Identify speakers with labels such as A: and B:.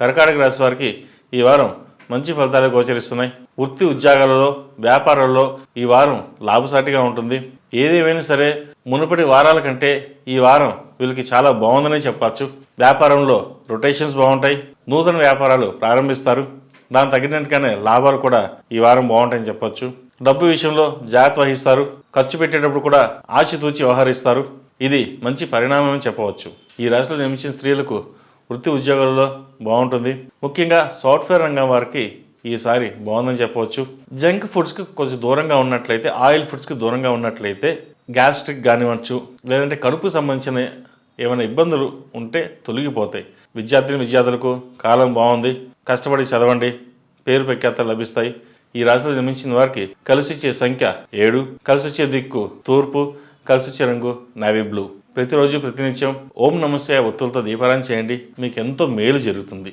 A: కర్కాటక రాశి వారికి ఈ వారం మంచి ఫలితాలు గోచరిస్తున్నాయి. వృత్తి ఉద్యోగాలలో, వ్యాపారాల్లో ఈ వారం లాభసాటిగా ఉంటుంది. ఏదేమైనా సరే మునుపటి వారాల కంటే ఈ వారం వీళ్ళకి చాలా బాగుందని చెప్పచ్చు. వ్యాపారంలో రొటేషన్స్ బాగుంటాయి. నూతన వ్యాపారాలు ప్రారంభిస్తారు. దానికి తగినట్టుగానే లాభాలు కూడా ఈ వారం బాగుంటాయని చెప్పొచ్చు. డబ్బు విషయంలో జాగ్రత్త వహిస్తారు. ఖర్చు పెట్టేటప్పుడు కూడా ఆచితూచి వ్యవహరిస్తారు. ఇది మంచి పరిణామం అని చెప్పవచ్చు. ఈ రాశిలో జన్మించిన స్త్రీలకు వృత్తి ఉద్యోగాలలో బాగుంటుంది. ముఖ్యంగా సాఫ్ట్వేర్ రంగం వారికి ఈసారి బాగుందని చెప్పవచ్చు. జంక్ ఫుడ్స్కి కొంచెం దూరంగా ఉన్నట్లయితే, ఆయిల్ ఫుడ్స్కి దూరంగా ఉన్నట్లయితే గ్యాస్ట్రిక్ కానివ్వచ్చు, లేదంటే కడుపుకు సంబంధించిన ఏమైనా ఇబ్బందులు ఉంటే తొలగిపోతాయి. విద్యార్థులకు కాలం బాగుంది. కష్టపడి చదవండి, పేరు ప్రఖ్యాతలు లభిస్తాయి. ఈ రాశిలో జన్మించిన వారికి కలిసొచ్చే సంఖ్య 7, కలిసొచ్చే దిక్కు తూర్పు, కలిసొచ్చే రంగు నేవీ బ్లూ. ప్రతిరోజు ప్రతినిత్యం ఓం నమస్తే ఒత్తులతో దీపారాయణ చేయండి. మీకు ఎంతో మేలు జరుగుతుంది.